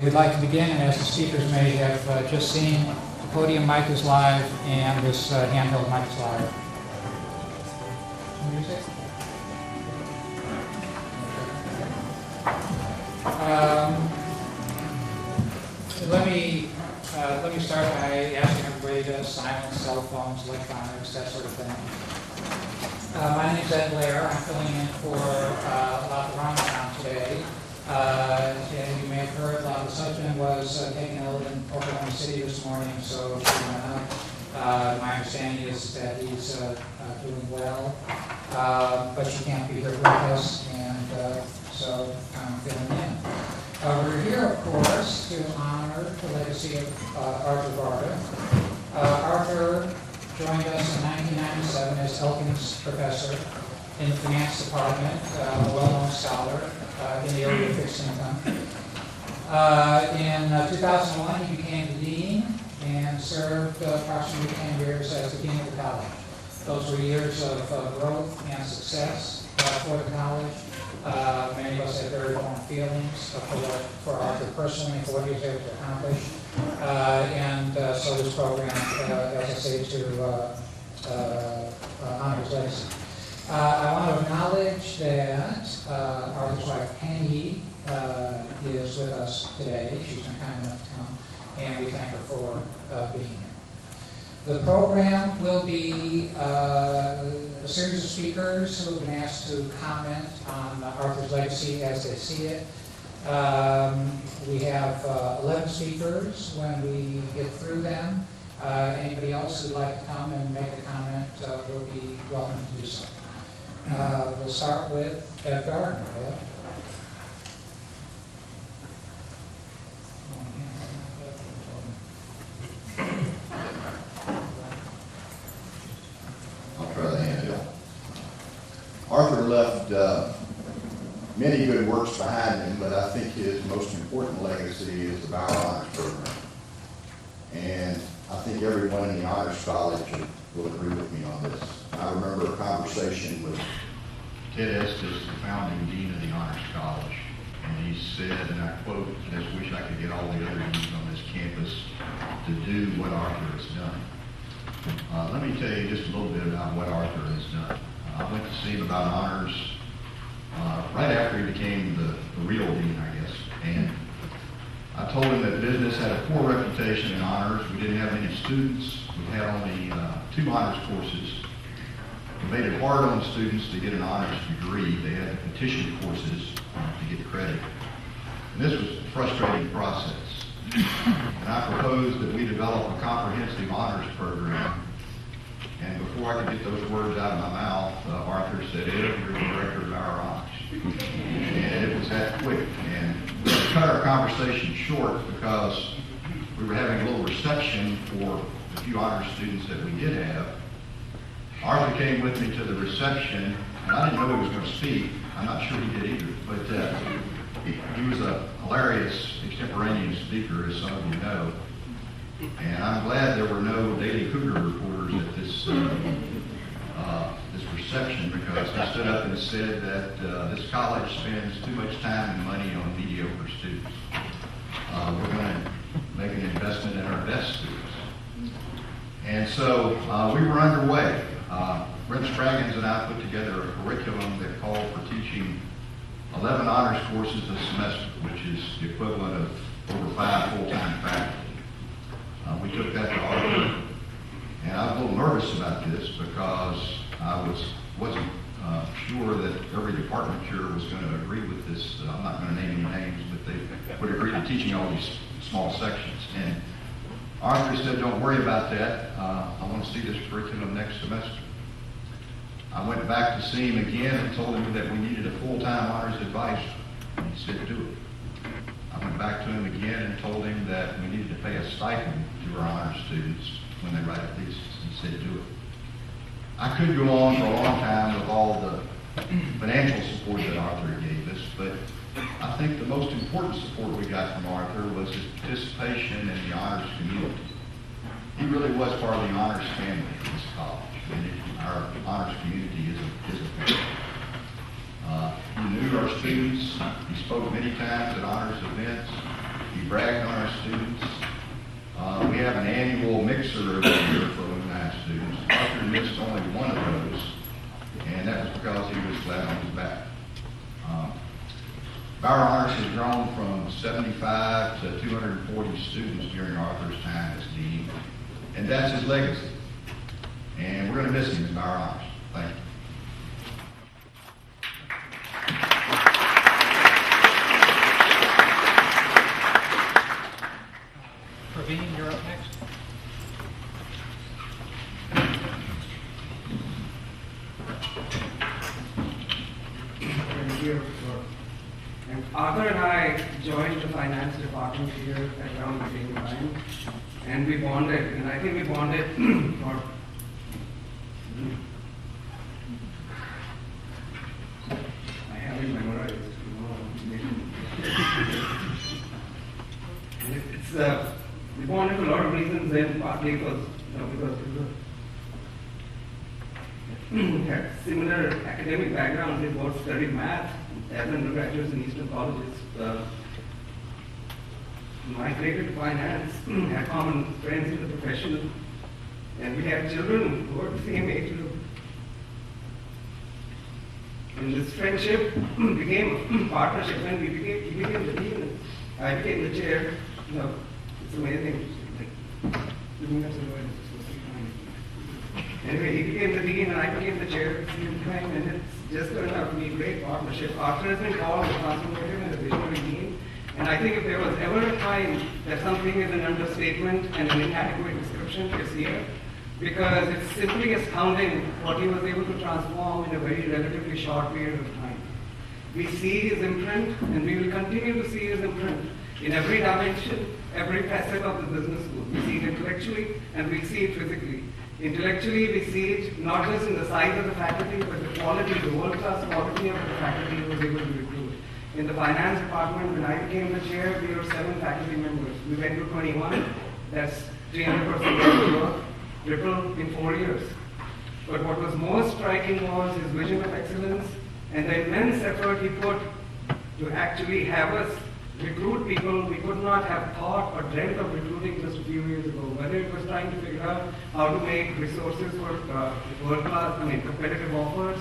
We'd like to begin, and as the speakers may have just seen, the podium mic is live and this handheld mic is live. Music? Let me start by asking everybody to silence cell phones, electronics, that sort of thing. My name is Ed Blair. I'm filling in for Arthur Warga today. And you may have heard Lot's husband was taken ill in Oklahoma City this morning, so she went out. My understanding is that he's doing well, but she can't be here with us, and so I'm filling in. We're here, of course, to honor the legacy of Arthur Warga. Arthur joined us in 1997 as Elkins Professor in the Finance Department, a well-known scholar in the area of fixed income. In 2001, he became the Dean and served approximately 10 years as the Dean of the College. Those were years of growth and success for the college. Many of us have very warm feelings for Arthur personally and for what he was able to accomplish. So this program, as I say, to honor his legacy. I want to acknowledge that Arthur's wife, Penny, is with us today. She's been kind enough to come, and we thank her for being here. The program will be a series of speakers who have been asked to comment on Arthur's legacy as they see it. We have 11 speakers when we get through them. Anybody else who'd like to come and make a comment will be welcome to do so. We'll start with Ed Gardner. Ed? I'll try the handheld. Arthur left many good works behind him, but I think his most important legacy is the Bauer Honors Program. And I think everyone in the Honors College will agree with me on this. I remember a conversation with Ted Estes, the founding dean of the Honors College, and he said, and I quote, "I just wish I could get all the other deans on this campus to do what Arthur has done." Let me tell you just a little bit about what Arthur has done. I went to see him about honors right after he became the real dean, I guess, and I told him that business had a poor reputation in honors. We didn't have many students. We had only 2 honors courses. It made it hard on students to get an honors degree. They had to petition courses to get credit. And this was a frustrating process. And I proposed that we develop a comprehensive honors program. And before I could get those words out of my mouth, Arthur said, "Ed, you're the director of our honors." And it was that quick. And we cut our conversation short because we were having a little reception for the few honors students that we did have. Arthur came with me to the reception, and I didn't know he was going to speak. I'm not sure he did either, but he was a hilarious extemporaneous speaker, as some of you know. And I'm glad there were no Daily Cougar reporters at this reception, because he stood up and said that this college spends too much time and money on mediocre students. We're going to make an investment in our best students. And so we were underway. Brent Spraggins and I put together a curriculum that called for teaching 11 honors courses a semester, which is the equivalent of over 5 full-time faculty. We took that to Arthur, and I was a little nervous about this because I wasn't sure that every department chair was going to agree with this. I'm not going to name any names, but they would agree to teaching all these small sections. And Arthur said, "Don't worry about that. I want to see this curriculum next semester." I went back to see him again and told him that we needed a full-time honors advisor. And he said, "Do it." I went back to him again and told him that we needed to pay a stipend to our honors students when they write a thesis. He said, "Do it." I could go on for a long time with all the financial support that Arthur gave us, but I think the most important support we got from Arthur was his participation in the honors community. He really was part of the honors family in this college. Our honors community is a family. He knew our students. He spoke many times at honors events. He bragged on our students. We have an annual mixer of the year for 09 students. Arthur missed only one of those, and that was because he was flat on his back. Bauer Honors has grown from 75 to 240 students during Arthur's time as dean, and that's his legacy. And we're going to miss him in Bauer Honors. Thank you. Praveen, you're up next. Thank you. And Arthur and I joined the finance department here at around the same time, and we bonded, and I think we bonded for I haven't memorized, it's we bonded for a lot of reasons, and partly because we had similar academic backgrounds. We both studied math as undergraduates in Eastern colleges. Migrated to finance, had common friends in the profession, and we had children who were the same age group. And this friendship became a partnership, and he became the dean, and I became the chair. It's amazing. Anyway, he became the dean and I became the chair at the same time, and it's just turned out to be a great partnership. Arthur has been called a transformative and a visionary dean, and I think if there was ever a time that something is an understatement and an inadequate description, it's here, because it's simply astounding what he was able to transform in a very relatively short period of time. We see his imprint, and we will continue to see his imprint in every dimension, every facet of the business school. We see it intellectually, and we see it physically. Intellectually, we see it not just in the size of the faculty, but the quality, the world-class quality of the faculty who was able to recruit. In the finance department, when I became the chair, we were 7 faculty members. We went to 21. That's 300% growth, triple in 4 years. But what was most striking was his vision of excellence and the immense effort he put to actually have us recruit people we could not have thought or dreamt of recruiting just a few years ago. Whether it was trying to figure out how to make resources for world-class, competitive offers,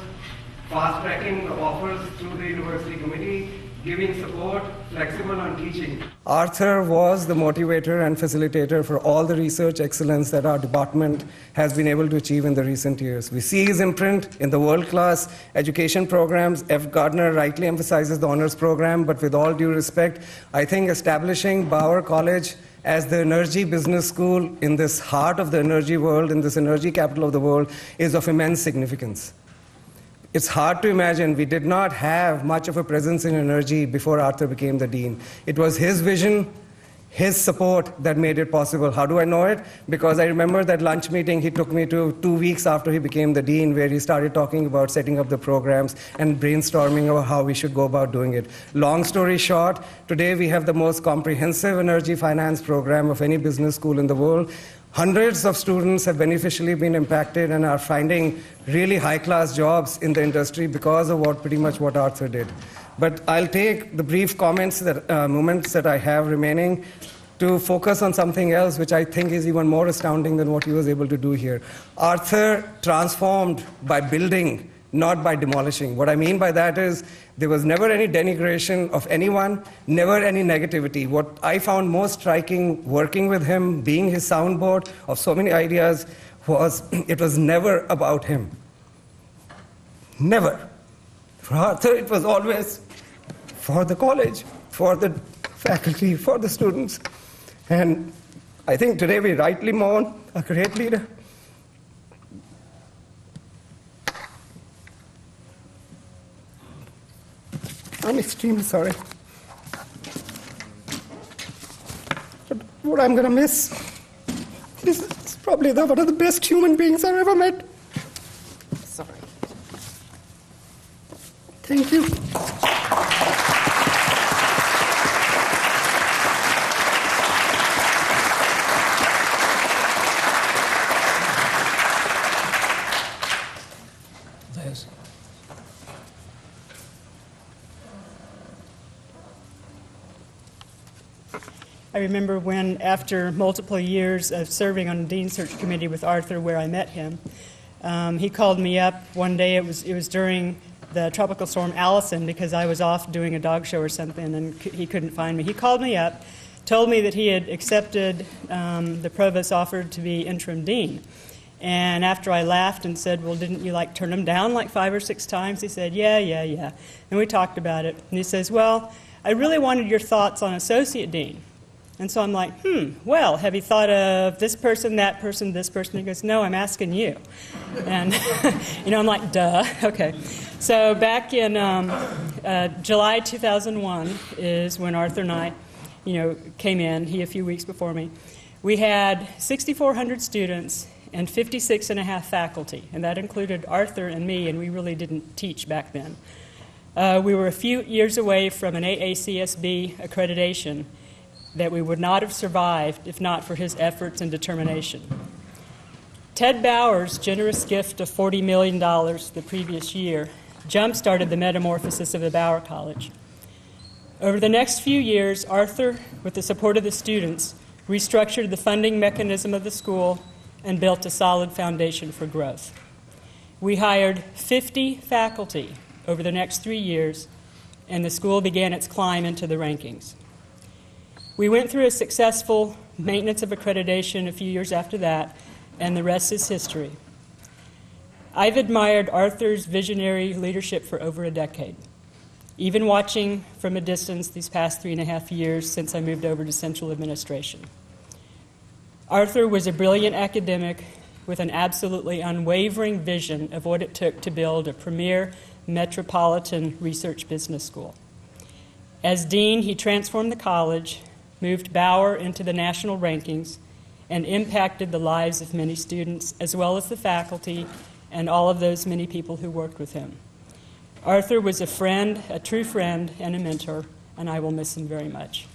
fast-tracking the offers through the university committee, giving support, flexible on teaching. Arthur was the motivator and facilitator for all the research excellence that our department has been able to achieve in the recent years. We see his imprint in the world-class education programs. F. Gardner rightly emphasizes the honors program, but with all due respect, I think establishing Bauer College as the energy business school in this heart of the energy world, in this energy capital of the world, is of immense significance. It's hard to imagine. We did not have much of a presence in energy before Arthur became the dean. It was his vision, his support that made it possible. How do I know it? Because I remember that lunch meeting he took me to 2 weeks after he became the dean, where he started talking about setting up the programs and brainstorming over how we should go about doing it. Long story short, today we have the most comprehensive energy finance program of any business school in the world. Hundreds of students have beneficially been impacted and are finding really high-class jobs in the industry because of pretty much what Arthur did. But I'll take the brief moments that I have remaining to focus on something else, which I think is even more astounding than what he was able to do here. Arthur transformed by building, not by demolishing. What I mean by that is there was never any denigration of anyone, never any negativity. What I found most striking working with him, being his soundboard of so many ideas, was it was never about him. Never. For Arthur, it was always for the college, for the faculty, for the students. And I think today we rightly mourn a great leader. I'm extremely sorry. But what I'm going to miss is probably one of the best human beings I've ever met. Sorry. Thank you. Liz. I remember when, after multiple years of serving on the Dean Search Committee with Arthur, where I met him, he called me up one day. It was during the Tropical Storm Allison, because I was off doing a dog show or something, and he couldn't find me. He called me up, told me that he had accepted the provost's offer to be interim dean. And after I laughed and said, well, didn't you turn him down 5 or 6 times? He said, yeah. And we talked about it. And he says, well, I really wanted your thoughts on associate dean. And so I'm like, well, have you thought of this person, that person, this person? He goes, no, I'm asking you. And, I'm like, duh, okay. So back in July 2001 is when Arthur and I, came in, he a few weeks before me. We had 6,400 students and 56 and a half faculty, and that included Arthur and me, and we really didn't teach back then. We were a few years away from an AACSB accreditation that we would not have survived if not for his efforts and determination. Ted Bauer's generous gift of $40 million the previous year jump-started the metamorphosis of the Bauer College. Over the next few years, Arthur, with the support of the students, restructured the funding mechanism of the school and built a solid foundation for growth. We hired 50 faculty over the next 3 years, and the school began its climb into the rankings. We went through a successful maintenance of accreditation a few years after that, and the rest is history. I've admired Arthur's visionary leadership for over a decade, even watching from a distance these past 3.5 years since I moved over to central administration. Arthur was a brilliant academic with an absolutely unwavering vision of what it took to build a premier metropolitan research business school. As dean, he transformed the college, moved Bauer into the national rankings, and impacted the lives of many students, as well as the faculty and all of those many people who worked with him. Arthur was a friend, a true friend, and a mentor, and I will miss him very much.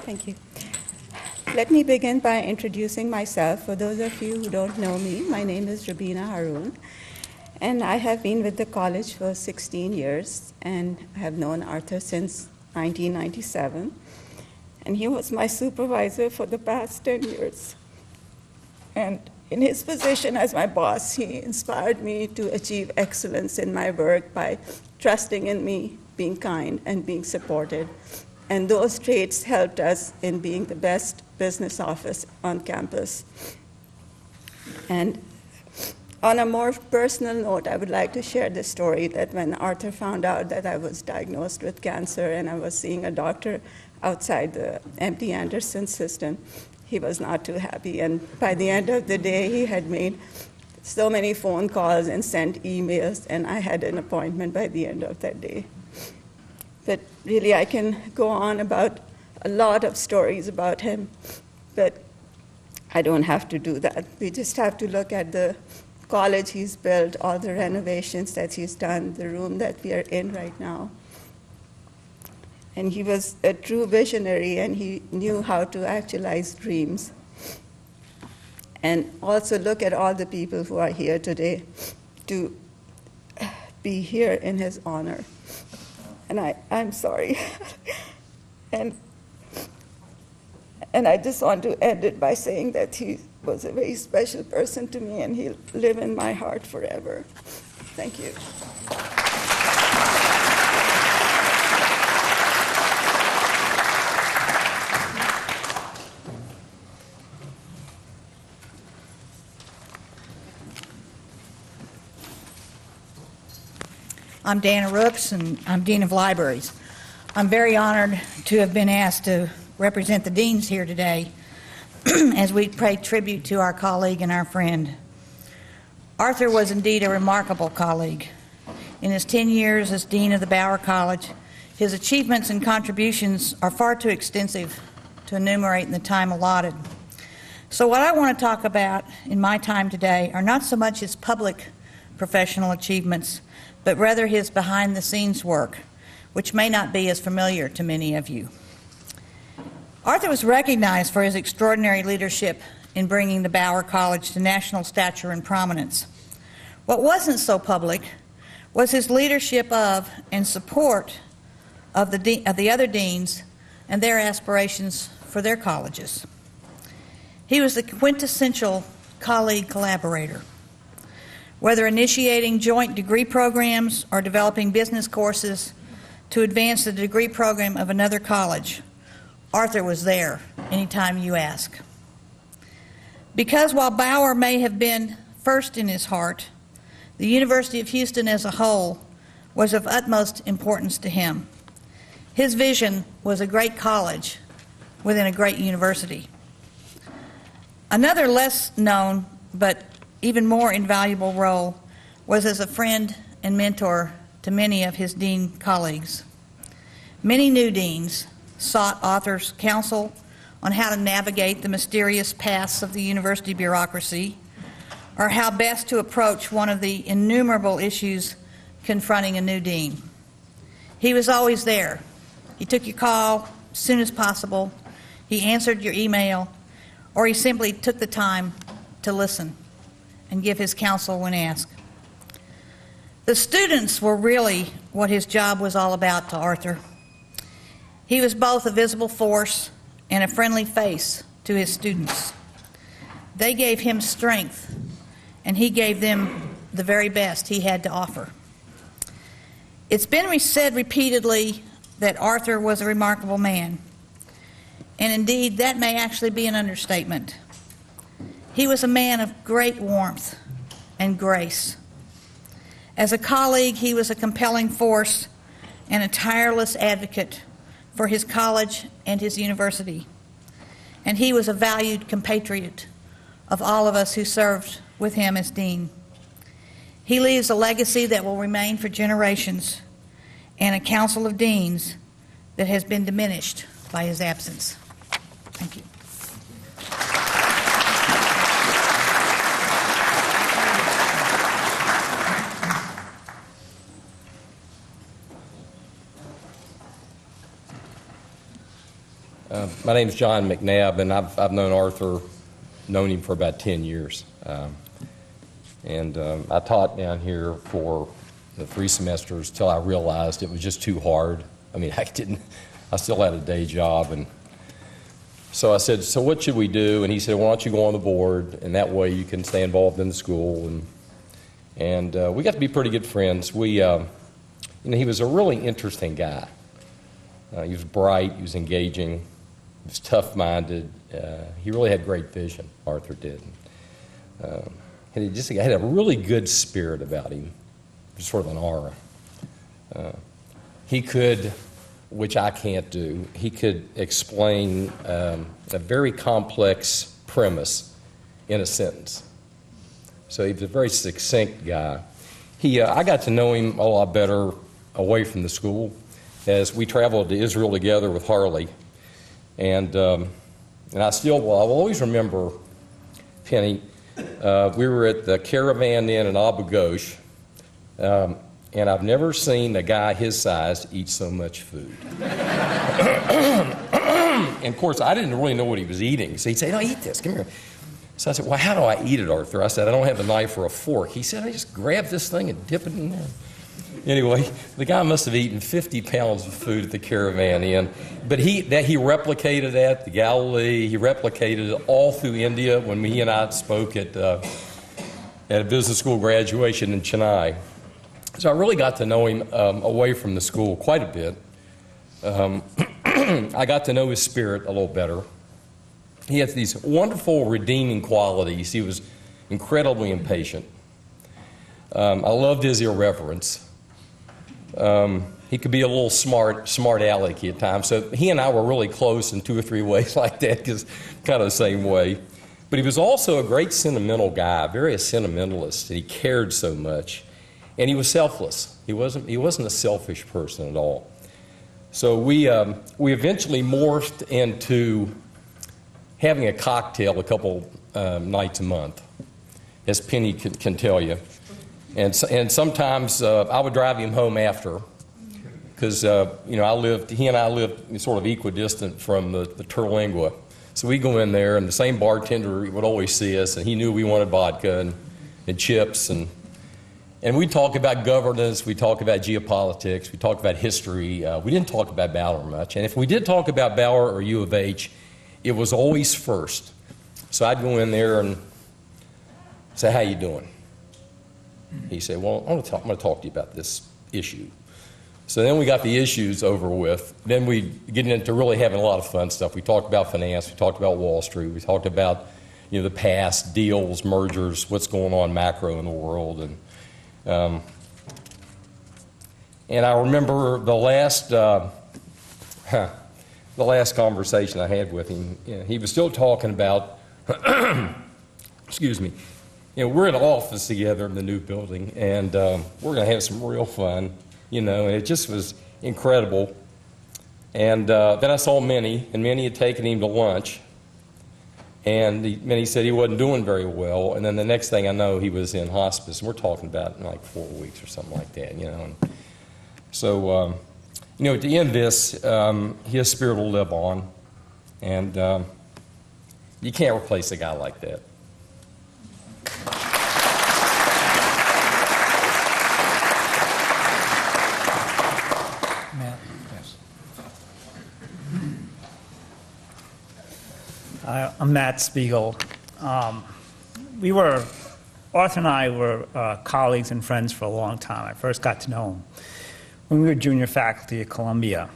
Thank you. Let me begin by introducing myself. For those of you who don't know me, my name is Rabina Haroon, and I have been with the college for 16 years, and I have known Arthur since 1997, and he was my supervisor for the past 10 years. And in his position as my boss, he inspired me to achieve excellence in my work by trusting in me, being kind, and being supported. And those traits helped us in being the best business office on campus. And on a more personal note, I would like to share the story that when Arthur found out that I was diagnosed with cancer and I was seeing a doctor outside the MD Anderson system, he was not too happy. And by the end of the day, he had made so many phone calls and sent emails, and I had an appointment by the end of that day. But really, I can go on about a lot of stories about him, but I don't have to do that. We just have to look at the college he's built, all the renovations that he's done, the room that we are in right now. And he was a true visionary, and he knew how to actualize dreams. And also look at all the people who are here today to be here in his honor. And I'm sorry. and I just want to end it by saying that he was a very special person to me, and he'll live in my heart forever. Thank you. I'm Dana Rooks, and I'm Dean of Libraries. I'm very honored to have been asked to represent the deans here today as we pay tribute to our colleague and our friend. Arthur was indeed a remarkable colleague. In his 10 years as Dean of the Bauer College, his achievements and contributions are far too extensive to enumerate in the time allotted. So what I want to talk about in my time today are not so much his public professional achievements, but rather his behind-the-scenes work, which may not be as familiar to many of you. Arthur was recognized for his extraordinary leadership in bringing the Bauer College to national stature and prominence. What wasn't so public was his leadership of and support of the other deans and their aspirations for their colleges. He was the quintessential colleague collaborator. Whether initiating joint degree programs or developing business courses to advance the degree program of another college, Arthur was there anytime you ask. Because while Bauer may have been first in his heart, the University of Houston as a whole was of utmost importance to him. His vision was a great college within a great university. Another less known but even more invaluable role was as a friend and mentor to many of his dean colleagues. Many new deans sought Arthur's counsel on how to navigate the mysterious paths of the university bureaucracy, or how best to approach one of the innumerable issues confronting a new dean. He was always there. He took your call as soon as possible. He answered your email, or he simply took the time to listen and give his counsel when asked. The students were really what his job was all about to Arthur. He was both a visible force and a friendly face to his students. They gave him strength, and he gave them the very best he had to offer. It's been said repeatedly that Arthur was a remarkable man, and indeed that may actually be an understatement. He was a man of great warmth and grace. As a colleague, he was a compelling force and a tireless advocate for his college and his university. And he was a valued compatriot of all of us who served with him as dean. He leaves a legacy that will remain for generations and a council of deans that has been diminished by his absence. Thank you. My name's John McNabb, and I've known him for about 10 years. I taught down here for the 3 semesters till I realized it was just too hard. I mean, I still had a day job, and so I said, so what should we do? And he said, why don't you go on the board, and that way you can stay involved in the school. And we got to be pretty good friends. He was a really interesting guy. He was bright, he was engaging, he was tough-minded. He really had great vision, Arthur did. And he had a really good spirit about him, sort of an aura. He could, which I can't do, he could explain a very complex premise in a sentence. So he was a very succinct guy. I got to know him a lot better away from the school as we traveled to Israel together with Harley. And I'll always remember, Penny, we were at the Caravan Inn in Abu Ghosh, and I've never seen a guy his size eat so much food. And of course, I didn't really know what he was eating. So he'd say, no, eat this, come here. So I said, well, how do I eat it, Arthur? I said, I don't have a knife or a fork. He said, I just grab this thing and dip it in there. Anyway, the guy must have eaten 50 pounds of food at the Caravan Inn. But he replicated that, the Galilee, he replicated it all through India when he and I spoke at a business school graduation in Chennai. So I really got to know him away from the school quite a bit. I got to know his spirit a little better. He had these wonderful redeeming qualities. He was incredibly impatient. I loved his irreverence. He could be a little smart alecky at times. So he and I were really close in 2 or 3 ways like that, because kind of the same way. But he was also a great sentimental guy, very a sentimentalist, and he cared so much. And he was selfless. He wasn't a selfish person at all. So we eventually morphed into having a cocktail a couple nights a month, as Penny can tell you. And sometimes I would drive him home after, because he and I lived sort of equidistant from the Terlingua. So we go in there, and the same bartender would always see us, and he knew we wanted vodka and chips, and we talk about governance, we talk about geopolitics, we talk about history. We didn't talk about Bauer much, and if we did talk about Bauer or U of H, it was always first. So I'd go in there and say, "How you doing?" He said, "Well, I'm going to talk to you about this issue." So then we got the issues over with. Then we get into really having a lot of fun stuff. We talked about finance. We talked about Wall Street. We talked about the past, deals, mergers, what's going on macro in the world. And I remember the last conversation I had with him. He was still talking about, excuse me, we're in an office together in the new building, and we're going to have some real fun. And it just was incredible. And then I saw Minnie, and Minnie had taken him to lunch, and Minnie said he wasn't doing very well, and then the next thing I know, he was in hospice, and we're talking about in like 4 weeks or something like that, And so, at the end of this, his spirit will live on, and you can't replace a guy like that. I'm Matt Spiegel. Arthur and I were colleagues and friends for a long time. I first got to know him when we were junior faculty at Columbia.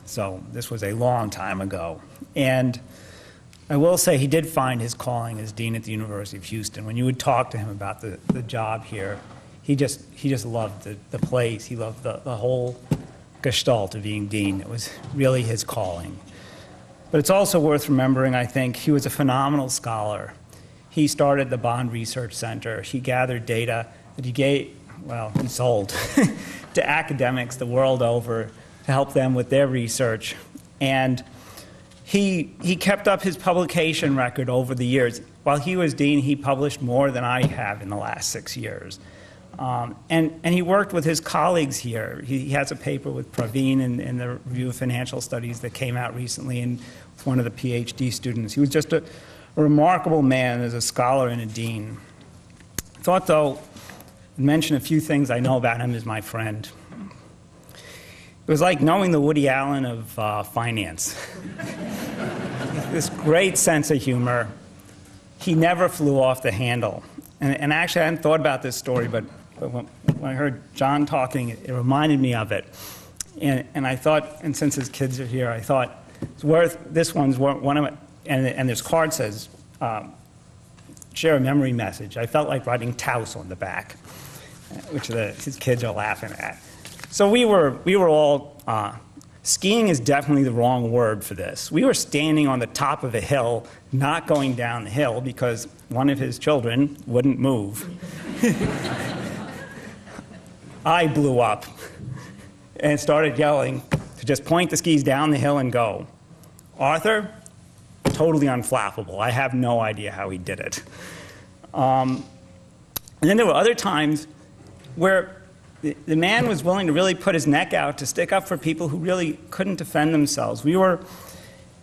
So this was a long time ago. And I will say he did find his calling as dean at the University of Houston. When you would talk to him about the job here, he just loved the place. He loved the whole gestalt of being dean. It was really his calling. But it's also worth remembering, I think, he was a phenomenal scholar. He started the Bond Research Center. He gathered data that he sold to academics the world over to help them with their research. And he kept up his publication record over the years. While he was dean, he published more than I have in the last 6 years. And he worked with his colleagues here. He has a paper with Praveen in the Review of Financial Studies that came out recently, and with one of the PhD students. He was just a remarkable man as a scholar and a dean. I thought, though, I'd mention a few things I know about him as my friend. It was like knowing the Woody Allen of finance. This great sense of humor. He never flew off the handle. And actually, I hadn't thought about this story, but when I heard John talking, it reminded me of it. And I thought, and since his kids are here, I thought, this one's one of it, and this card says, share a memory message. I felt like writing Taos on the back, which his kids are laughing at. So we were all, skiing is definitely the wrong word for this. We were standing on the top of a hill, not going down the hill because one of his children wouldn't move. I blew up and started yelling to just point the skis down the hill and go. Arthur, totally unflappable. I have no idea how he did it. And then there were other times where the man was willing to really put his neck out to stick up for people who really couldn't defend themselves. We were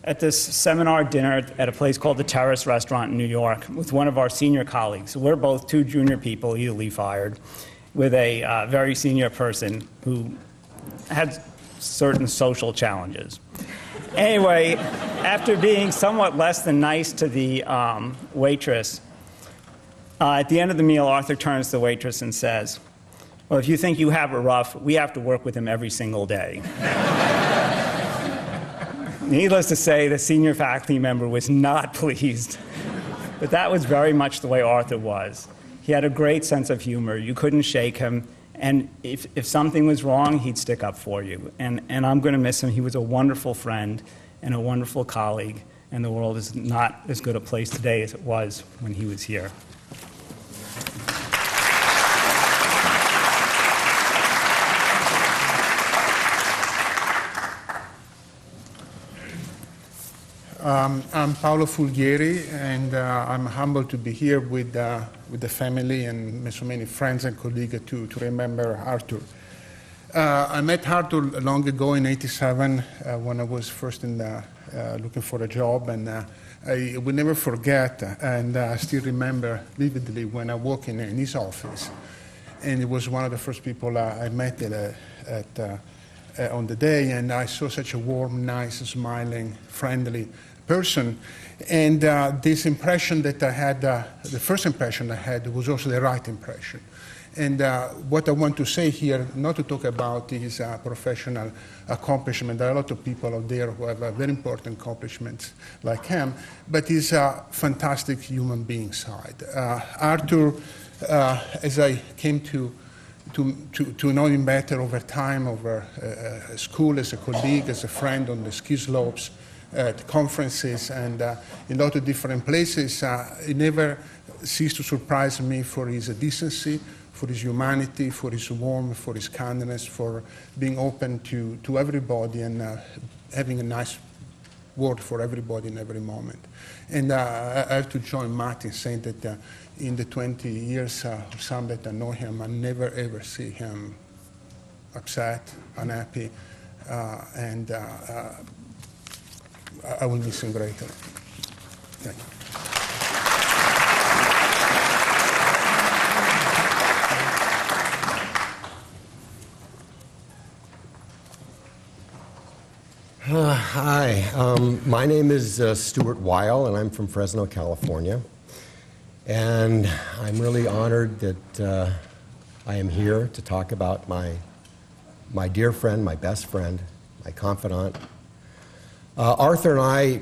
at this seminar dinner at a place called the Terrace Restaurant in New York with one of our senior colleagues. We're both two junior people, easily fired, with a very senior person who had certain social challenges. Anyway, after being somewhat less than nice to the waitress, at the end of the meal, Arthur turns to the waitress and says, "Well, if you think you have it rough, we have to work with him every single day." Needless to say, the senior faculty member was not pleased. But that was very much the way Arthur was. He had a great sense of humor. You couldn't shake him. And if something was wrong, he'd stick up for you. And I'm going to miss him. He was a wonderful friend and a wonderful colleague. And the world is not as good a place today as it was when he was here. I'm Paolo Fulghieri, and I'm humbled to be here with the family and so many friends and colleagues to remember Arthur. I met Arthur long ago in '87 when I was first looking for a job, and I will never forget, and I still remember vividly when I walked in his office, and he was one of the first people I met on the day, and I saw such a warm, nice, smiling, friendly person. And this impression that I had, the first impression I had, was also the right impression. And what I want to say here, not to talk about his professional accomplishment, there are a lot of people out there who have very important accomplishments like him, but his fantastic human being side. Arthur, as I came to know him better over time, over school, as a colleague, as a friend on the ski slopes, at conferences, and in a lot of different places, he never ceased to surprise me for his decency, for his humanity, for his warmth, for his kindness, for being open to everybody and having a nice word for everybody in every moment. And I have to join Martin saying that in the 20 years or some that I know him, I never ever see him upset, unhappy, and I will miss him greatly. Thank you. Hi, my name is Stuart Weil, and I'm from Fresno, California. And I'm really honored that I am here to talk about my dear friend, my best friend, my confidant. Arthur and I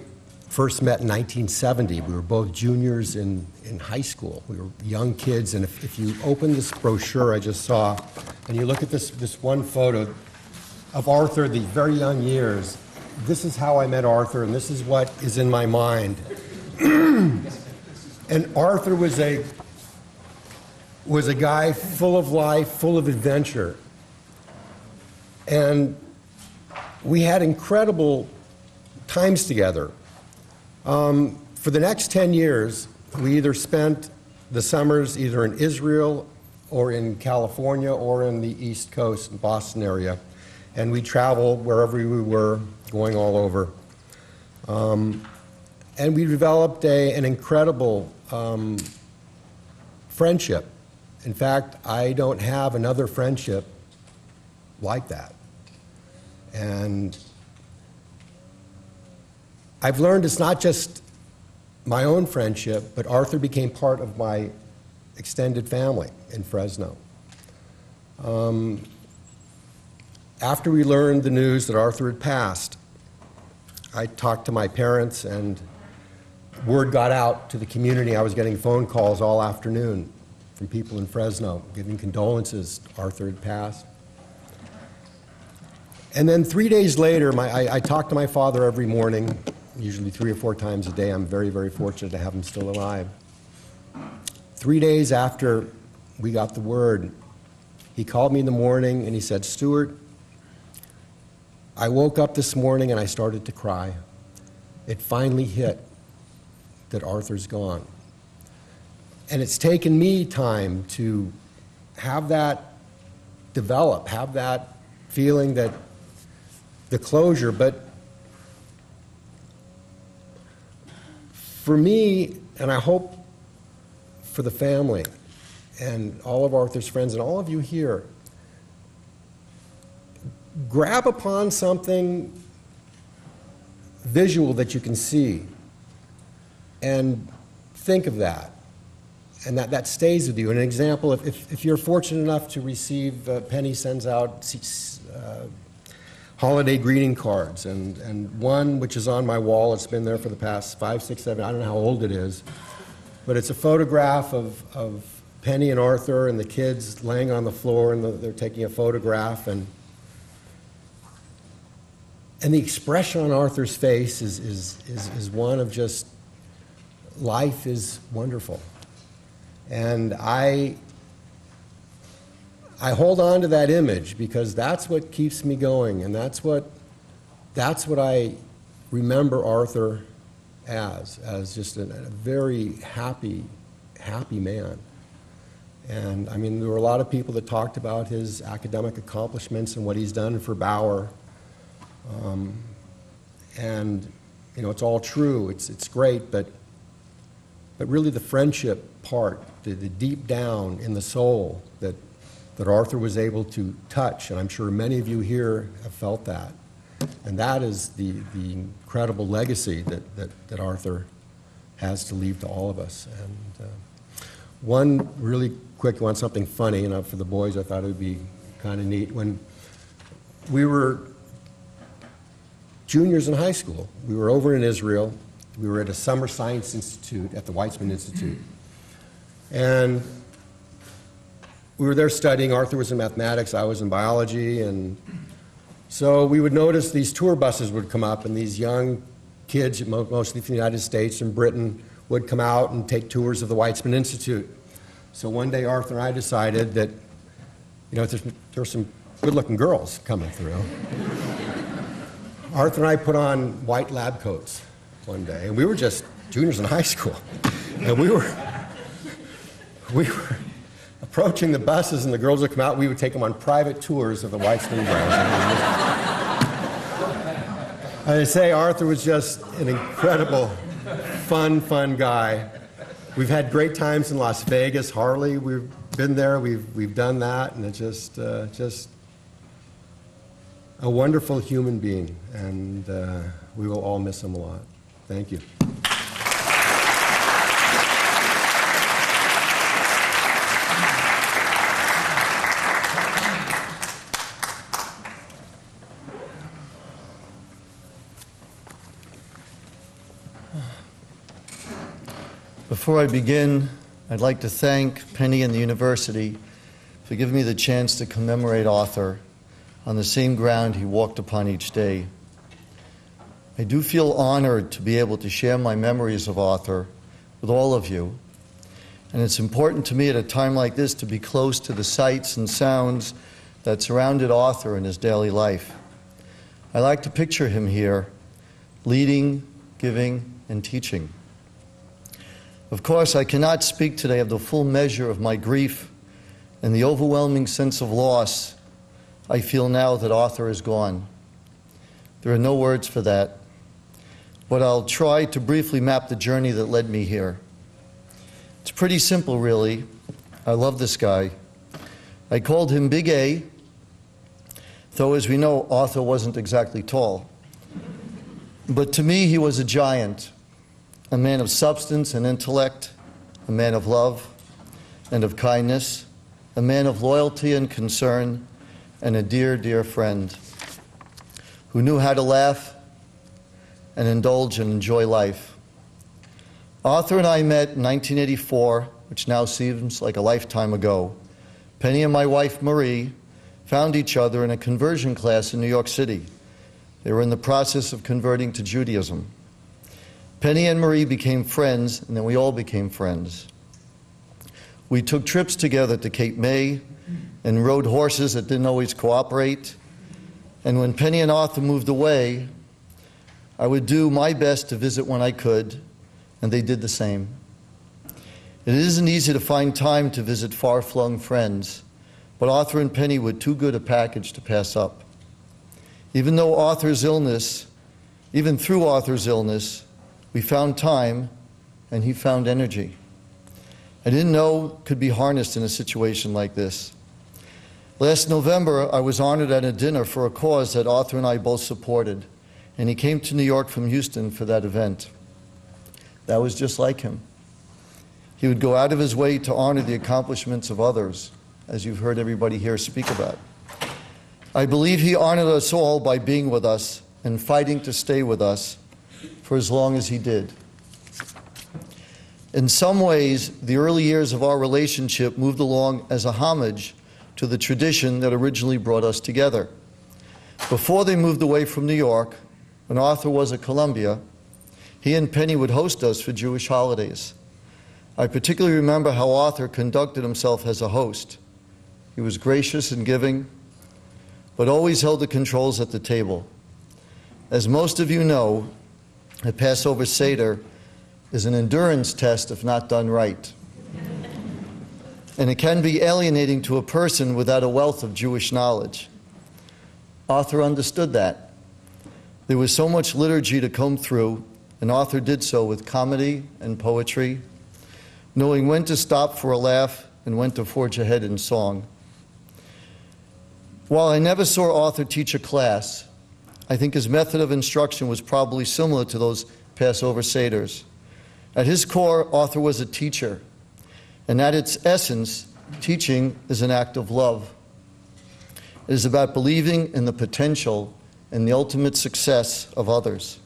first met in 1970. We were both juniors in high school. We were young kids, and if you open this brochure I just saw, and you look at this one photo of Arthur, the very young years, this is how I met Arthur, and this is what is in my mind. And Arthur was a guy full of life, full of adventure. And we had incredible times together. For the next 10 years, we either spent the summers either in Israel or in California or in the East Coast, Boston area. And we traveled wherever we were, going all over. And we developed an incredible friendship. In fact, I don't have another friendship like that. And I've learned it's not just my own friendship, but Arthur became part of my extended family in Fresno. After we learned the news that Arthur had passed, I talked to my parents, and word got out to the community. I was getting phone calls all afternoon from people in Fresno giving condolences. Arthur had passed. And then 3 days later, I talked to my father every morning, usually 3 or 4 times a day. I'm very, very fortunate to have him still alive. 3 days after we got the word, he called me in the morning and he said, "Stuart, I woke up this morning and I started to cry. It finally hit that Arthur's gone." And it's taken me time to have that develop, have that feeling that the closure. But for me, and I hope for the family and all of Arthur's friends and all of you here, grab upon something visual that you can see and think of that, and that stays with you. An example, if you're fortunate enough to receive, Penny sends out holiday greeting cards, and one which is on my wall, it's been there for the past 5, 6, 7, I don't know how old it is, but it's a photograph of Penny and Arthur and the kids laying on the floor, and they're taking a photograph, and the expression on Arthur's face is one of just, life is wonderful. And I hold on to that image because that's what keeps me going, and that's what I remember Arthur as just a very happy man. And I mean, there were a lot of people that talked about his academic accomplishments and what he's done for Bauer. And, you know, it's all true, it's great, but really the friendship part, the deep down in the soul that Arthur was able to touch, and I'm sure many of you here have felt that. And that is the incredible legacy that Arthur has to leave to all of us. And one really quick one, something funny, and for the boys I thought it would be kind of neat. When we were juniors in high school, we were over in Israel. We were at a summer science institute at the Weizmann Institute. And we were there studying. Arthur was in mathematics, I was in biology, and so we would notice these tour buses would come up, and these young kids, mostly from the United States and Britain, would come out and take tours of the Weizmann Institute. So one day Arthur and I decided that, you know, there were some good-looking girls coming through. Arthur and I put on white lab coats one day, and we were just juniors in high school. And we were approaching the buses, and the girls would come out. We would take them on private tours of the Weizmann grounds. I say Arthur was just an incredible, fun guy. We've had great times in Las Vegas, Harley. We've been there. We've done that, and it's just a wonderful human being, and we will all miss him a lot. Thank you. Before I begin, I'd like to thank Penny and the university for giving me the chance to commemorate Arthur on the same ground he walked upon each day. I do feel honored to be able to share my memories of Arthur with all of you, and it's important to me at a time like this to be close to the sights and sounds that surrounded Arthur in his daily life. I like to picture him here, leading, giving, and teaching. Of course, I cannot speak today of the full measure of my grief and the overwhelming sense of loss I feel now that Arthur is gone. There are no words for that, but I'll try to briefly map the journey that led me here. It's pretty simple, really. I love this guy. I called him Big A, though as we know, Arthur wasn't exactly tall. But to me, he was a giant. A man of substance and intellect, a man of love and of kindness, a man of loyalty and concern, and a dear, dear friend who knew how to laugh and indulge and enjoy life. Arthur and I met in 1984, which now seems like a lifetime ago. Penny and my wife, Marie, found each other in a conversion class in New York City. They were in the process of converting to Judaism. Penny and Marie became friends, and then we all became friends. We took trips together to Cape May and rode horses that didn't always cooperate. And when Penny and Arthur moved away, I would do my best to visit when I could, and they did the same. It isn't easy to find time to visit far-flung friends, but Arthur and Penny were too good a package to pass up. Even through Arthur's illness, we found time, and he found energy. I didn't know it could be harnessed in a situation like this. Last November, I was honored at a dinner for a cause that Arthur and I both supported, and he came to New York from Houston for that event. That was just like him. He would go out of his way to honor the accomplishments of others, as you've heard everybody here speak about. I believe he honored us all by being with us and fighting to stay with us for as long as he did. In some ways, the early years of our relationship moved along as a homage to the tradition that originally brought us together. Before they moved away from New York, when Arthur was at Columbia, he and Penny would host us for Jewish holidays. I particularly remember how Arthur conducted himself as a host. He was gracious and giving, but always held the controls at the table. As most of you know, a Passover Seder is an endurance test if not done right. and it can be alienating to a person without a wealth of Jewish knowledge. Arthur understood that. There was so much liturgy to comb through, and Arthur did so with comedy and poetry, knowing when to stop for a laugh and when to forge ahead in song. While I never saw Arthur teach a class, I think his method of instruction was probably similar to those Passover Seders. At his core, Arthur was a teacher, and at its essence, teaching is an act of love. It is about believing in the potential and the ultimate success of others.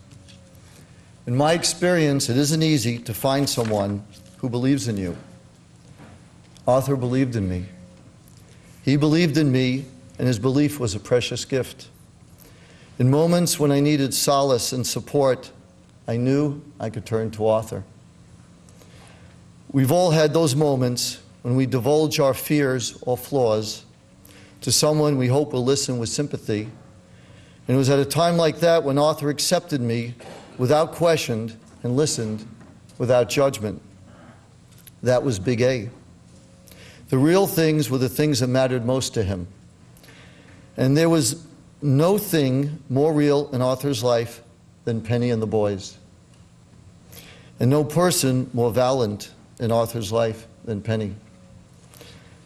In my experience, it isn't easy to find someone who believes in you. Arthur believed in me. He believed in me, and his belief was a precious gift. In moments when I needed solace and support, I knew I could turn to Arthur. We've all had those moments when we divulge our fears or flaws to someone we hope will listen with sympathy. And it was at a time like that when Arthur accepted me without question and listened without judgment. That was Big A. The real things were the things that mattered most to him. And there was no thing more real in Arthur's life than Penny and the boys. And no person more valiant in Arthur's life than Penny.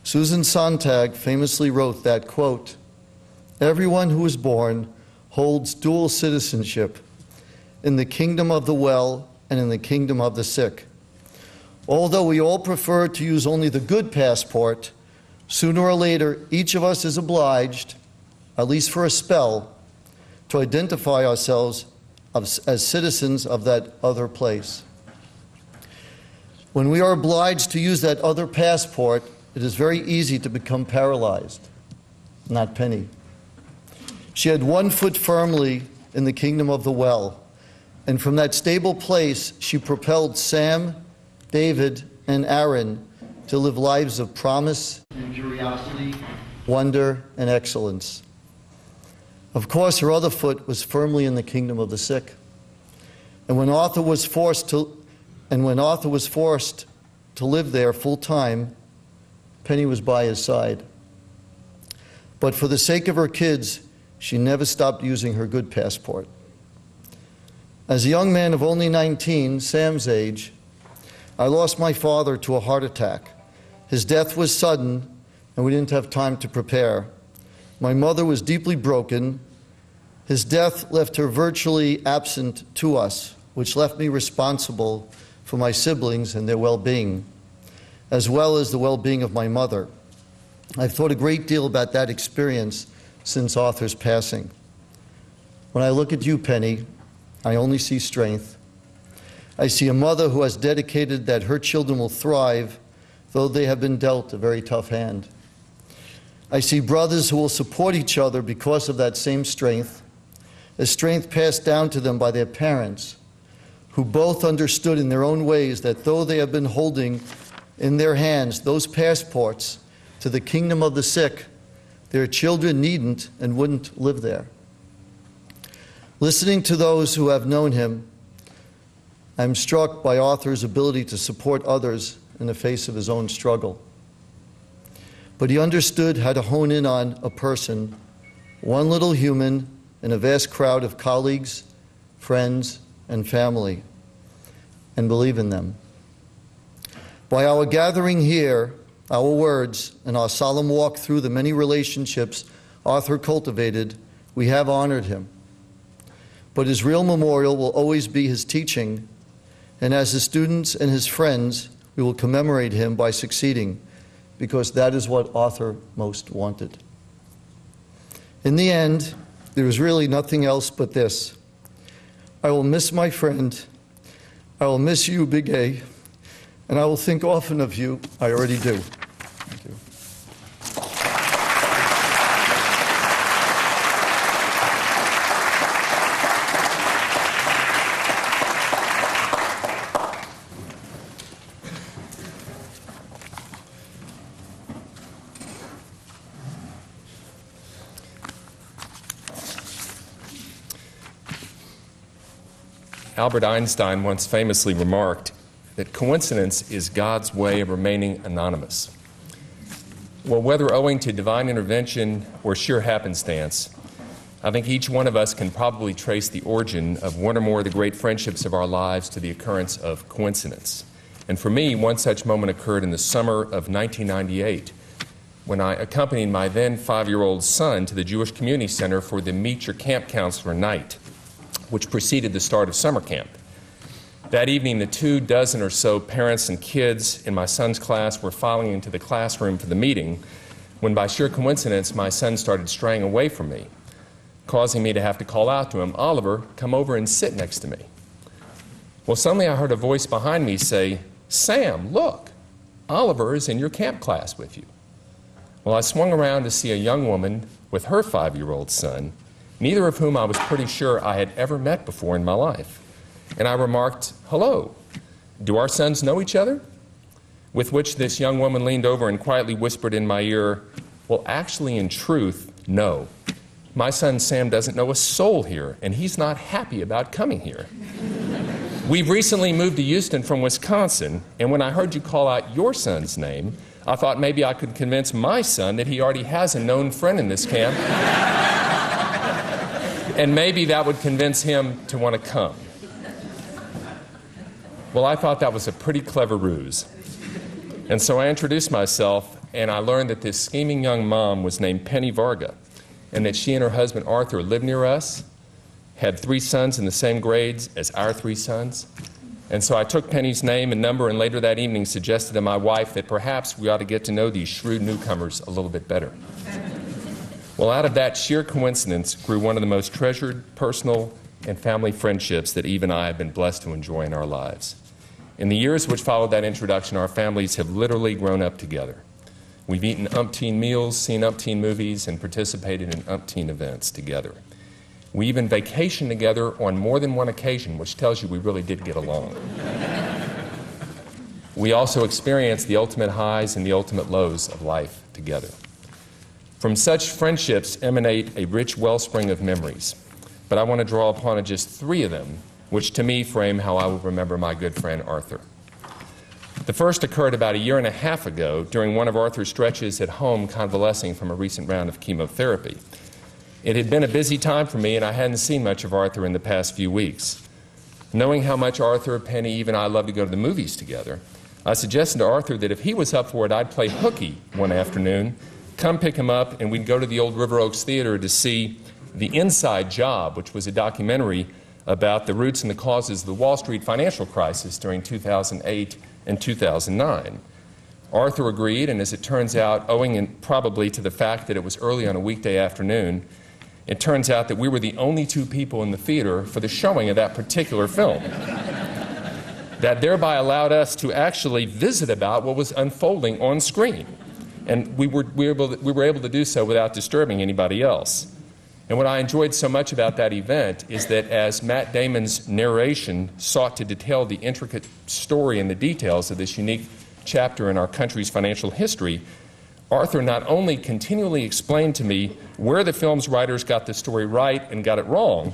Susan Sontag famously wrote that, quote, "Everyone who is born holds dual citizenship in the kingdom of the well and in the kingdom of the sick. Although we all prefer to use only the good passport, sooner or later each of us is obliged, at least for a spell, to identify ourselves as citizens of that other place. When we are obliged to use that other passport, it is very easy to become paralyzed." Not Penny. She had one foot firmly in the kingdom of the well, and from that stable place she propelled Sam, David, and Aaron to live lives of promise and curiosity, wonder, and excellence. Of course, her other foot was firmly in the kingdom of the sick. And when Arthur was forced to live there full time, Penny was by his side. But for the sake of her kids, she never stopped using her good passport. As a young man of only 19, Sam's age, I lost my father to a heart attack. His death was sudden, and we didn't have time to prepare. My mother was deeply broken. His death left her virtually absent to us, which left me responsible for my siblings and their well-being, as well as the well-being of my mother. I've thought a great deal about that experience since Arthur's passing. When I look at you, Penny, I only see strength. I see a mother who has dedicated that her children will thrive, though they have been dealt a very tough hand. I see brothers who will support each other because of that same strength, a strength passed down to them by their parents, who both understood in their own ways that though they have been holding in their hands those passports to the kingdom of the sick, their children needn't and wouldn't live there. Listening to those who have known him, I'm struck by Arthur's ability to support others in the face of his own struggle. But he understood how to hone in on a person, one little human in a vast crowd of colleagues, friends, and family, and believe in them. By our gathering here, our words, and our solemn walk through the many relationships Arthur cultivated, we have honored him. But his real memorial will always be his teaching, and as his students and his friends, we will commemorate him by succeeding, because that is what Arthur most wanted. In the end, there is really nothing else but this. I will miss my friend. I will miss you, Big A, and I will think often of you. I already do. Thank you. Albert Einstein once famously remarked that coincidence is God's way of remaining anonymous. Well, whether owing to divine intervention or sheer happenstance, I think each one of us can probably trace the origin of one or more of the great friendships of our lives to the occurrence of coincidence. And for me, one such moment occurred in the summer of 1998, when I accompanied my then 5-year-old son to the Jewish Community Center for the Meet Your Camp Counselor night, which preceded the start of summer camp. That evening, the 24 or so parents and kids in my son's class were filing into the classroom for the meeting, when by sheer coincidence, my son started straying away from me, causing me to have to call out to him, "Oliver, come over and sit next to me." Well, suddenly I heard a voice behind me say, "Sam, look, Oliver is in your camp class with you." Well, I swung around to see a young woman with her 5-year-old son, neither of whom I was pretty sure I had ever met before in my life. And I remarked, "Hello, do our sons know each other?" With which this young woman leaned over and quietly whispered in my ear, "Well, actually, in truth, no. My son Sam doesn't know a soul here, and he's not happy about coming here. We've recently moved to Houston from Wisconsin, and when I heard you call out your son's name, I thought maybe I could convince my son that he already has a known friend in this camp, and maybe that would convince him to want to come." Well, I thought that was a pretty clever ruse. And so I introduced myself, and I learned that this scheming young mom was named Penny Varga, and that she and her husband Arthur lived near us, had 3 sons in the same grades as our 3 sons. And so I took Penny's name and number, and later that evening suggested to my wife that perhaps we ought to get to know these shrewd newcomers a little bit better. Well, out of that sheer coincidence grew one of the most treasured personal and family friendships that Eve and I have been blessed to enjoy in our lives. In the years which followed that introduction, our families have literally grown up together. We've eaten umpteen meals, seen umpteen movies, and participated in umpteen events together. We even vacationed together on more than one occasion, which tells you we really did get along. We also experienced the ultimate highs and the ultimate lows of life together. From such friendships emanate a rich wellspring of memories, but I want to draw upon just 3 of them, which to me frame how I will remember my good friend Arthur. The first occurred about 1.5 years ago during one of Arthur's stretches at home convalescing from a recent round of chemotherapy. It had been a busy time for me, and I hadn't seen much of Arthur in the past few weeks. Knowing how much Arthur, Penny, Eve, and I love to go to the movies together, I suggested to Arthur that if he was up for it, I'd play hooky one afternoon, come pick him up, and we'd go to the old River Oaks Theater to see The Inside Job, which was a documentary about the roots and the causes of the Wall Street financial crisis during 2008 and 2009. Arthur agreed, and as it turns out, owing probably to the fact that it was early on a weekday afternoon, it turns out that we were the only 2 people in the theater for the showing of that particular film. That thereby allowed us to actually visit about what was unfolding on screen. And we were able to do so without disturbing anybody else. And what I enjoyed so much about that event is that as Matt Damon's narration sought to detail the intricate story and the details of this unique chapter in our country's financial history, Arthur not only continually explained to me where the film's writers got the story right and got it wrong,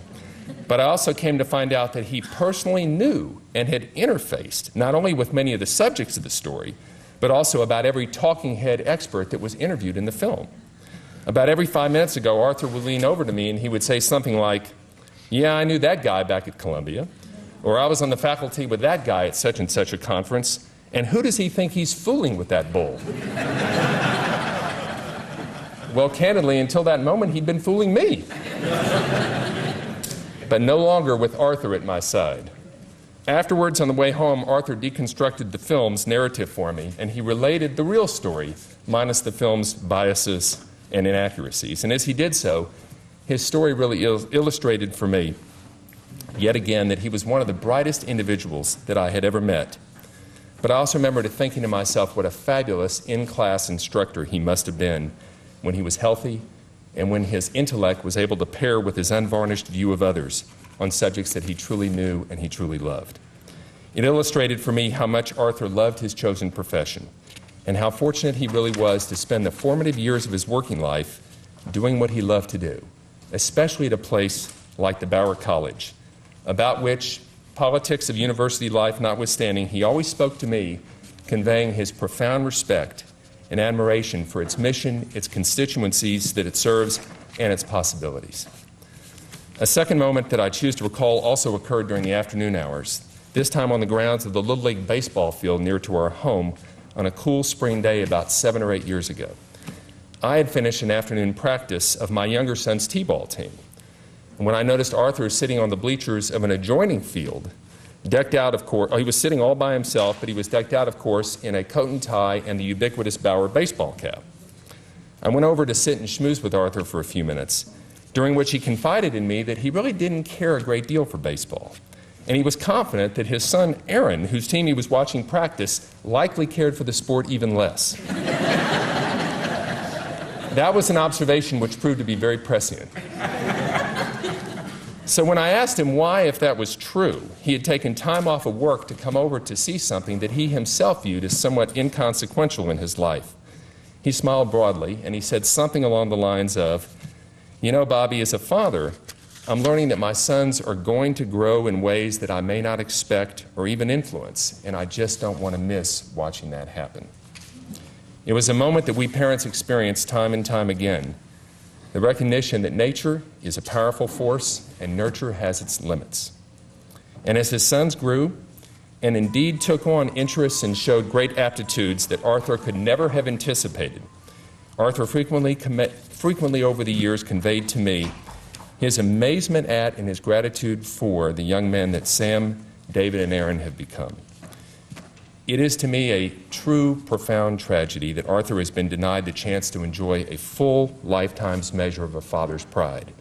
but I also came to find out that he personally knew and had interfaced not only with many of the subjects of the story, but also about every talking head expert that was interviewed in the film. About every 5 minutes ago, Arthur would lean over to me and he would say something like, "Yeah, I knew that guy back at Columbia," or "I was on the faculty with that guy at such and such a conference, and who does he think he's fooling with that bull?" Well, candidly, until that moment, he'd been fooling me. But no longer with Arthur at my side. Afterwards, on the way home, Arthur deconstructed the film's narrative for me, and he related the real story, minus the film's biases and inaccuracies. And as he did so, his story really illustrated for me, yet again, that he was one of the brightest individuals that I had ever met. But I also remember thinking to myself what a fabulous in-class instructor he must have been when he was healthy and when his intellect was able to pair with his unvarnished view of others on subjects that he truly knew and he truly loved. It illustrated for me how much Arthur loved his chosen profession and how fortunate he really was to spend the formative years of his working life doing what he loved to do, especially at a place like the Bauer College, about which, politics of university life notwithstanding, he always spoke to me, conveying his profound respect and admiration for its mission, its constituencies that it serves, and its possibilities. A second moment that I choose to recall also occurred during the afternoon hours, this time on the grounds of the Little League baseball field near to our home on a cool spring day about 7 or 8 years ago. I had finished an afternoon practice of my younger son's t-ball team. And when I noticed Arthur sitting on the bleachers of an adjoining field, decked out, of course, he was sitting all by himself, but he was decked out, of course, in a coat and tie and the ubiquitous Bauer baseball cap. I went over to sit and schmooze with Arthur for a few minutes, during which he confided in me that he really didn't care a great deal for baseball. And he was confident that his son, Aaron, whose team he was watching practice, likely cared for the sport even less. That was an observation which proved to be very prescient. So when I asked him why, if that was true, he had taken time off of work to come over to see something that he himself viewed as somewhat inconsequential in his life, he smiled broadly and he said something along the lines of, "You know, Bobby, as a father, I'm learning that my sons are going to grow in ways that I may not expect or even influence, and I just don't want to miss watching that happen." It was a moment that we parents experience time and time again, the recognition that nature is a powerful force and nurture has its limits. And as his sons grew and indeed took on interests and showed great aptitudes that Arthur could never have anticipated, Arthur frequently over the years conveyed to me his amazement at and his gratitude for the young men that Sam, David, and Aaron have become. It is to me a true, profound tragedy that Arthur has been denied the chance to enjoy a full lifetime's measure of a father's pride,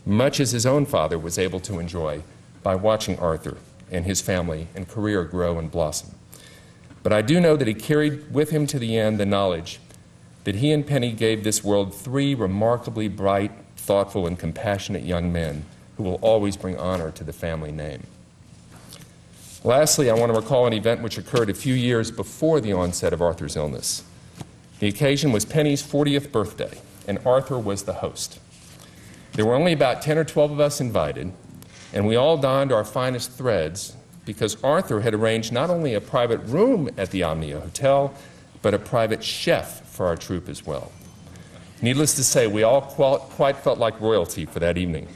much as his own father was able to enjoy by watching Arthur and his family and career grow and blossom. But I do know that he carried with him to the end the knowledge that he and Penny gave this world 3 remarkably bright, thoughtful, and compassionate young men who will always bring honor to the family name. Lastly, I want to recall an event which occurred a few years before the onset of Arthur's illness. The occasion was Penny's 40th birthday, and Arthur was the host. There were only about 10 or 12 of us invited, and we all donned our finest threads because Arthur had arranged not only a private room at the Omnia Hotel, but a private chef for our troupe as well. Needless to say, we all quite felt like royalty for that evening.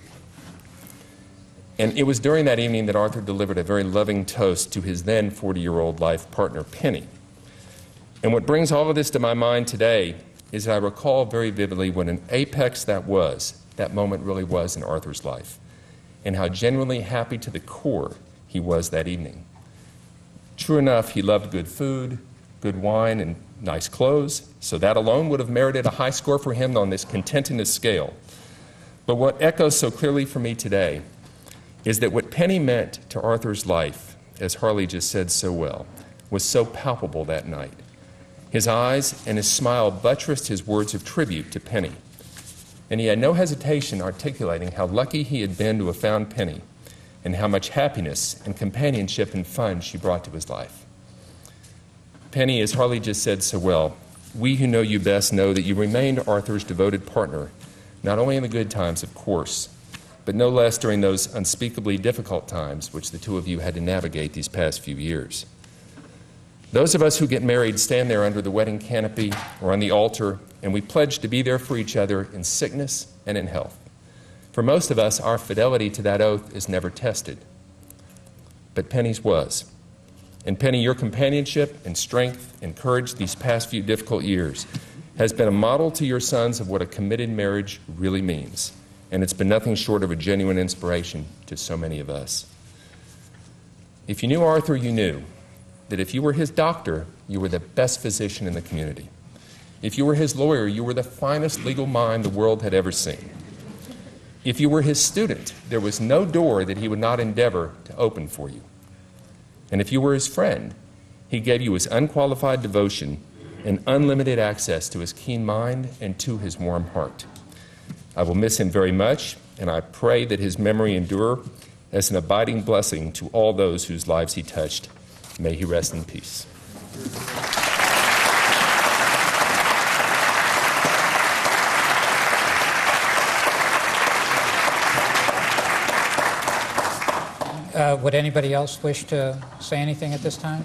And it was during that evening that Arthur delivered a very loving toast to his then 40-year-old life partner, Penny. And what brings all of this to my mind today is that I recall very vividly what an apex that moment really was in Arthur's life, and how genuinely happy to the core he was that evening. True enough, he loved good food, good wine, and nice clothes, so that alone would have merited a high score for him on this contentedness scale. But what echoes so clearly for me today is that what Penny meant to Arthur's life, as Harley just said so well, was so palpable that night. His eyes and his smile buttressed his words of tribute to Penny, and he had no hesitation articulating how lucky he had been to have found Penny and how much happiness and companionship and fun she brought to his life. Penny, as Harley just said so well, we who know you best know that you remained Arthur's devoted partner, not only in the good times, of course, but no less during those unspeakably difficult times which the two of you had to navigate these past few years. Those of us who get married stand there under the wedding canopy or on the altar, and we pledge to be there for each other in sickness and in health. For most of us, our fidelity to that oath is never tested. But Penny's was. And Penny, your companionship and strength and courage these past few difficult years has been a model to your sons of what a committed marriage really means. And it's been nothing short of a genuine inspiration to so many of us. If you knew Arthur, you knew that if you were his doctor, you were the best physician in the community. If you were his lawyer, you were the finest legal mind the world had ever seen. If you were his student, there was no door that he would not endeavor to open for you. And if you were his friend, he gave you his unqualified devotion and unlimited access to his keen mind and to his warm heart. I will miss him very much, and I pray that his memory endure as an abiding blessing to all those whose lives he touched. May he rest in peace. Would anybody else wish to say anything at this time?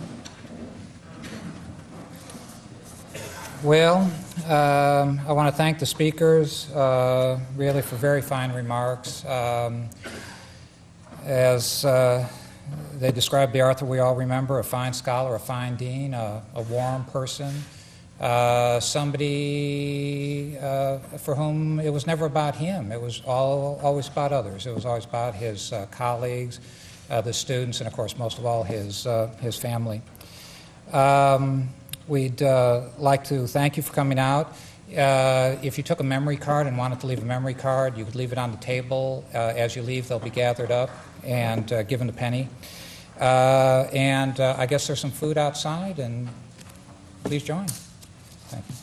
Well, I want to thank the speakers really for very fine remarks. As they described the Arthur we all remember, a fine scholar, a fine dean, a warm person, somebody for whom it was never about him. It was always about others. It was always about his colleagues, the students, and of course, most of all, his family. We'd like to thank you for coming out. If you took a memory card and wanted to leave a memory card, you could leave it on the table. As you leave, they'll be gathered up and given to Penny. I guess there's some food outside, and please join. Thank you.